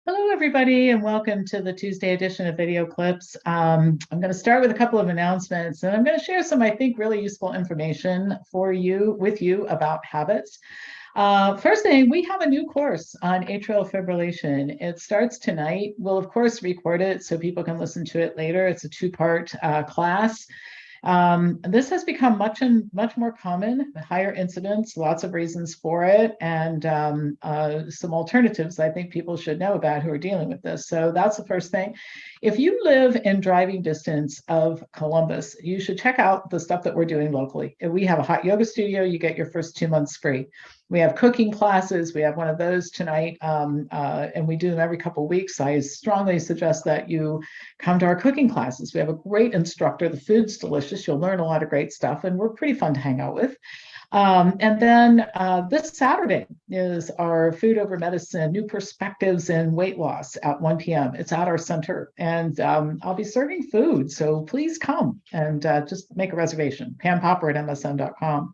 Hello, everybody, and welcome to the Tuesday edition of Video Clips. I'm going to start with a couple of announcements, and I'm going to share some, I think, really useful information with you about habits. First thing, we have a new course on atrial fibrillation. It starts tonight. We'll, of course, record it so people can listen to it later. It's a two-part class. This has become much more common, higher incidence, lots of reasons for it, and some alternatives I think people should know about who are dealing with this. So that's the first thing. If you live in driving distance of Columbus, you should check out the stuff that we're doing locally. If we have a hot yoga studio, you get your first 2 months free. We have cooking classes. We have one of those tonight, and we do them every couple of weeks. I strongly suggest that you come to our cooking classes. We have a great instructor. The food's delicious. You'll learn a lot of great stuff, and we're pretty fun to hang out with. And then this Saturday is our Food Over Medicine, New Perspectives in Weight Loss at 1 p.m. It's at our center, and I'll be serving food. So please come and just make a reservation, pampopper@msn.com.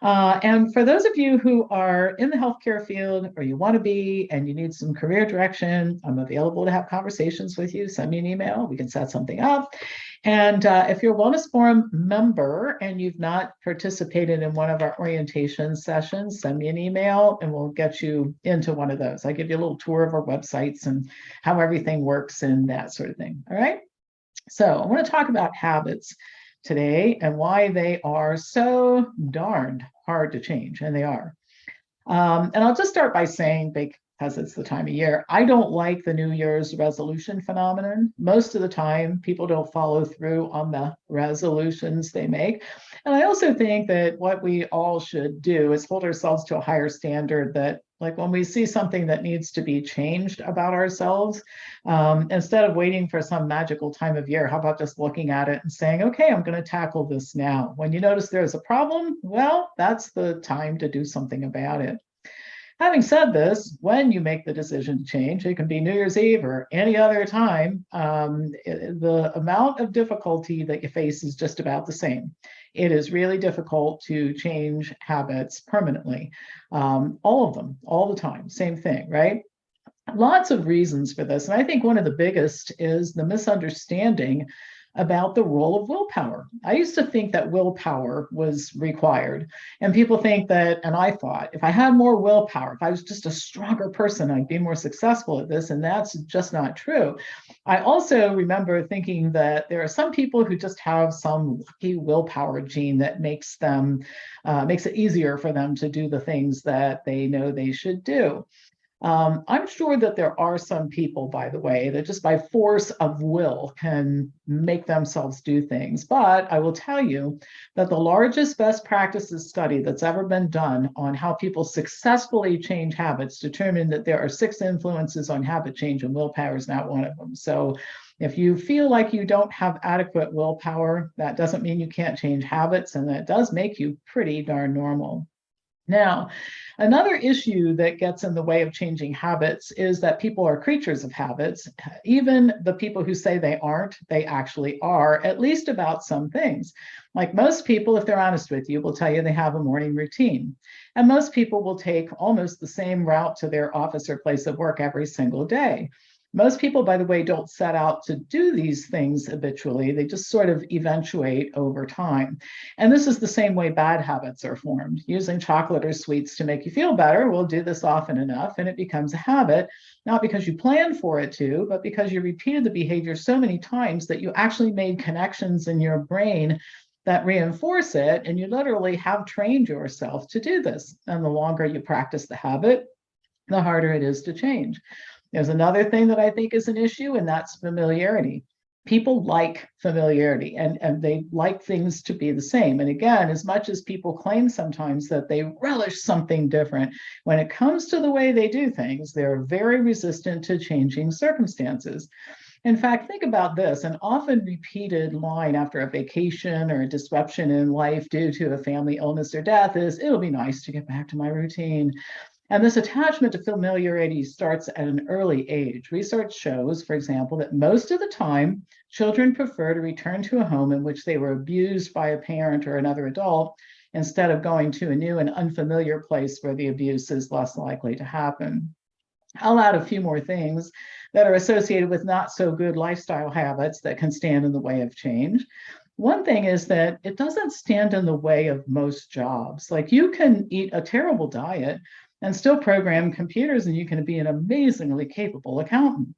And for those of you who are in the healthcare field or you want to be and you need some career direction, I'm available to have conversations with you. Send me an email. We can set something up. And if you're a Wellness Forum member and you've not participated in one of our orientation sessions, send me an email and we'll get you into one of those. I give you a little tour of our websites and how everything works and that sort of thing. All right. So I want to talk about habits today and why they are so darned hard to change, and they are. And I'll just start by saying, because it's the time of year, I don't like the New Year's resolution phenomenon. Most of the time, people don't follow through on the resolutions they make. And I also think that what we all should do is hold ourselves to a higher standard that, like when we see something that needs to be changed about ourselves, instead of waiting for some magical time of year, how about just looking at it and saying, okay, I'm going to tackle this now. When you notice there's a problem, well, that's the time to do something about it. Having said this, when you make the decision to change, it can be New Year's Eve or any other time, the amount of difficulty that you face is just about the same. It is really difficult to change habits permanently. All of them, all the time, same thing, right? Lots of reasons for this. And I think one of the biggest is the misunderstanding about the role of willpower. I used to think that willpower was required. And people think that, and I thought, if I had more willpower, if I was just a stronger person, I'd be more successful at this. And that's just not true. I also remember thinking that there are some people who just have some lucky willpower gene that makes it easier for them to do the things that they know they should do. I'm sure that there are some people, by the way, that just by force of will can make themselves do things. But I will tell you that the largest best practices study that's ever been done on how people successfully change habits determined that there are 6 influences on habit change, and willpower is not one of them. So if you feel like you don't have adequate willpower, that doesn't mean you can't change habits, and that does make you pretty darn normal. Now, another issue that gets in the way of changing habits is that people are creatures of habits. Even the people who say they aren't, they actually are, at least about some things. Like most people, if they're honest with you, will tell you they have a morning routine. And most people will take almost the same route to their office or place of work every single day. Most people, by the way, don't set out to do these things habitually. They just sort of eventuate over time. And this is the same way bad habits are formed. Using chocolate or sweets to make you feel better, we'll do this often enough and it becomes a habit, not because you planned for it to, but because you repeated the behavior so many times that you actually made connections in your brain that reinforce it, and you literally have trained yourself to do this. And the longer you practice the habit, the harder it is to change. There's another thing that I think is an issue, and that's familiarity. People like familiarity and they like things to be the same. And again, as much as people claim sometimes that they relish something different, when it comes to the way they do things, they're very resistant to changing circumstances. In fact, think about this: an often repeated line after a vacation or a disruption in life due to a family illness or death is, it'll be nice to get back to my routine. And this attachment to familiarity starts at an early age. Research shows, for example, that most of the time, children prefer to return to a home in which they were abused by a parent or another adult instead of going to a new and unfamiliar place where the abuse is less likely to happen. I'll add a few more things that are associated with not so good lifestyle habits that can stand in the way of change. One thing is that it doesn't stand in the way of most jobs. Like, you can eat a terrible diet and still program computers, and you can be an amazingly capable accountant.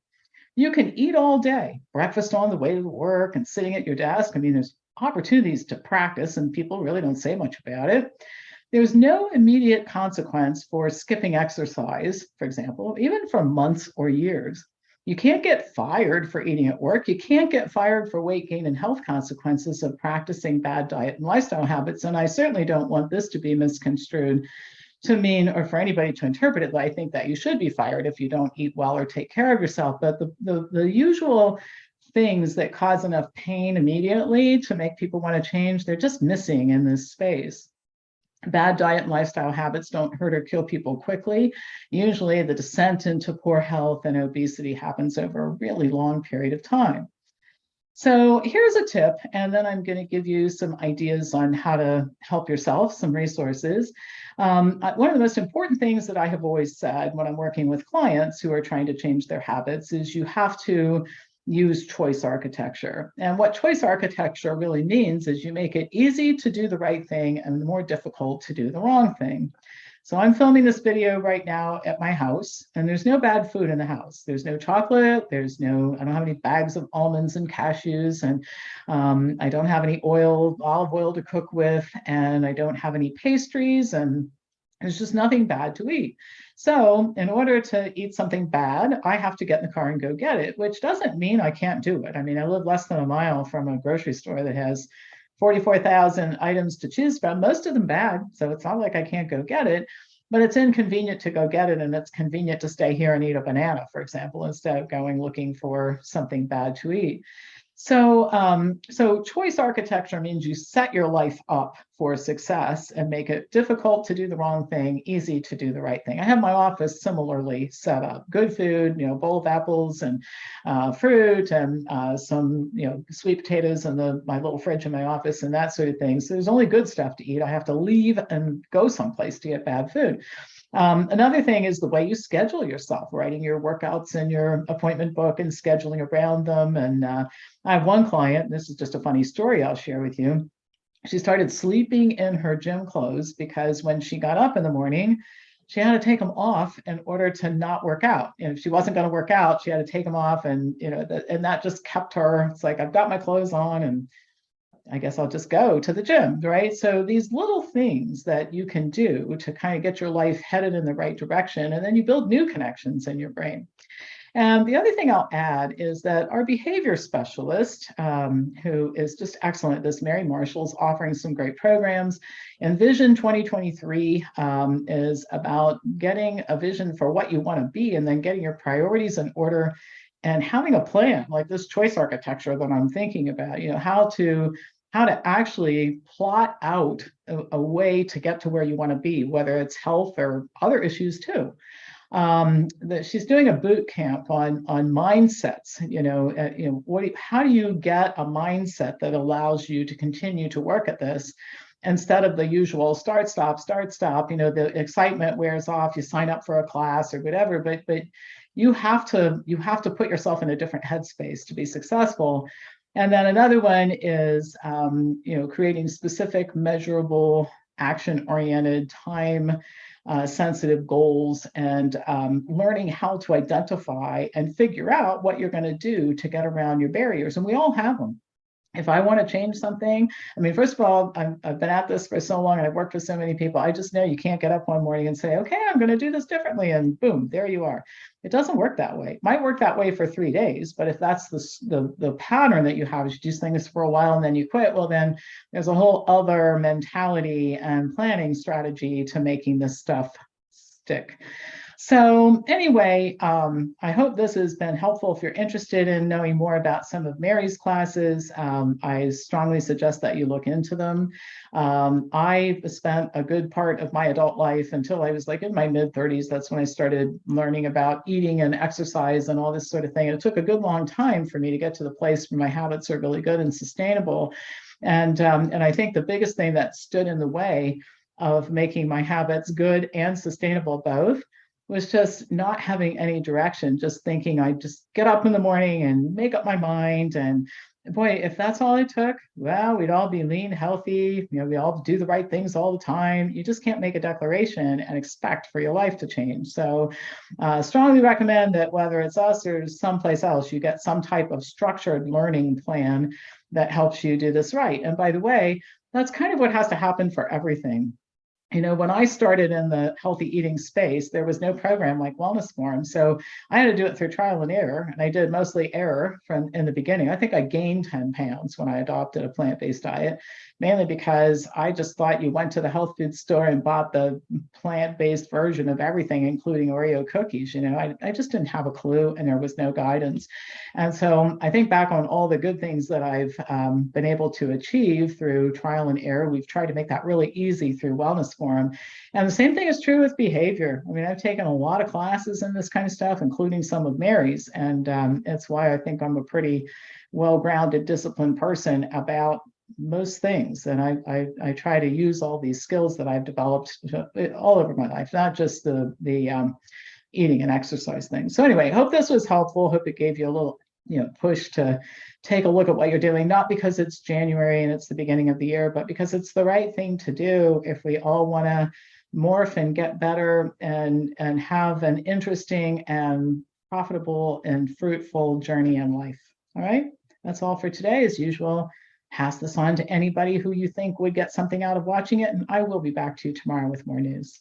You can eat all day, breakfast on the way to work and sitting at your desk. I mean, there's opportunities to practice, and people really don't say much about it. There's no immediate consequence for skipping exercise, for example, even for months or years. You can't get fired for eating at work. You can't get fired for weight gain and health consequences of practicing bad diet and lifestyle habits. And I certainly don't want this to be misconstrued to mean, or for anybody to interpret it, that I think that you should be fired if you don't eat well or take care of yourself. But the usual things that cause enough pain immediately to make people want to change, they're just missing in this space. Bad diet and lifestyle habits don't hurt or kill people quickly. Usually the descent into poor health and obesity happens over a really long period of time. So here's a tip, and then I'm going to give you some ideas on how to help yourself, some resources. One of the most important things that I have always said when I'm working with clients who are trying to change their habits is you have to use choice architecture. And what choice architecture really means is you make it easy to do the right thing and more difficult to do the wrong thing. So I'm filming this video right now at my house, and there's no bad food in the house. There's no chocolate, I don't have any bags of almonds and cashews, and I don't have any olive oil to cook with, and I don't have any pastries, and there's just nothing bad to eat. So in order to eat something bad, I have to get in the car and go get it, which doesn't mean I can't do it. I mean, I live less than a mile from a grocery store that has 44,000 items to choose from, most of them bad. So it's not like I can't go get it, but it's inconvenient to go get it. And it's convenient to stay here and eat a banana, for example, instead of going looking for something bad to eat. So choice architecture means you set your life up for success and make it difficult to do the wrong thing, easy to do the right thing. I have my office similarly set up. Good food, bowl of apples and fruit and some, sweet potatoes in my little fridge in my office and that sort of thing. So there's only good stuff to eat. I have to leave and go someplace to get bad food. Another thing is the way you schedule yourself, writing your workouts in your appointment book and scheduling around them. And I have one client, this is just a funny story I'll share with you. She started sleeping in her gym clothes because when she got up in the morning, she had to take them off in order to not work out. If she wasn't going to work out, she had to take them off, and and that just kept her. It's like, I've got my clothes on, and I guess I'll just go to the gym, right? So these little things that you can do to kind of get your life headed in the right direction, and then you build new connections in your brain. And the other thing I'll add is that our behavior specialist, who is just excellent at this, Mary Marshall, is offering some great programs. And Vision 2023 is about getting a vision for what you want to be, and then getting your priorities in order and having a plan, like this choice architecture that I'm thinking about, how to actually plot out a way to get to where you want to be, whether it's health or other issues too. That she's doing a boot camp on mindsets. How do you get a mindset that allows you to continue to work at this instead of the usual start, stop, start, stop? The excitement wears off. You sign up for a class or whatever, but you have to put yourself in a different headspace to be successful. And then another one is, creating specific, measurable, action-oriented, time-sensitive goals, and learning how to identify and figure out what you're going to do to get around your barriers. And we all have them. If I want to change something, first of all, I've been at this for so long and I've worked with so many people. I just know you can't get up one morning and say, okay, I'm going to do this differently, and boom, there you are. It doesn't work that way. It might work that way for 3 days, but if that's the pattern that you have, is you do things for a while and then you quit, well, then there's a whole other mentality and planning strategy to making this stuff stick. So anyway, I hope this has been helpful. If you're interested in knowing more about some of Mary's classes, I strongly suggest that you look into them. I spent a good part of my adult life until I was like in my mid-30s. That's when I started learning about eating and exercise and all this sort of thing. And it took a good long time for me to get to the place where my habits are really good and sustainable. And I think the biggest thing that stood in the way of making my habits good and sustainable both was just not having any direction, just thinking I just get up in the morning and make up my mind. And boy, if that's all it took, well, we'd all be lean, healthy, we all do the right things all the time. You just can't make a declaration and expect for your life to change. So strongly recommend that whether it's us or someplace else, you get some type of structured learning plan that helps you do this right. And by the way, that's kind of what has to happen for everything. When I started in the healthy eating space, there was no program like Wellness Forum. So I had to do it through trial and error. And I did mostly error from in the beginning. I think I gained 10 pounds when I adopted a plant-based diet, mainly because I just thought you went to the health food store and bought the plant-based version of everything, including Oreo cookies. I just didn't have a clue and there was no guidance. And so I think back on all the good things that I've been able to achieve through trial and error. We've tried to make that really easy through Wellness Forum. And the same thing is true with behavior. I mean, I've taken a lot of classes in this kind of stuff, including some of Mary's. And it's why I think I'm a pretty well-grounded, disciplined person about most things. And I try to use all these skills that I've developed all over my life, not just the eating and exercise thing. So anyway, hope this was helpful. Hope it gave you a little push to take a look at what you're doing, not because it's January and it's the beginning of the year, but because it's the right thing to do if we all want to morph and get better and have an interesting and profitable and fruitful journey in life. All right, that's all for today. As usual, pass this on to anybody who you think would get something out of watching it, and I will be back to you tomorrow with more news.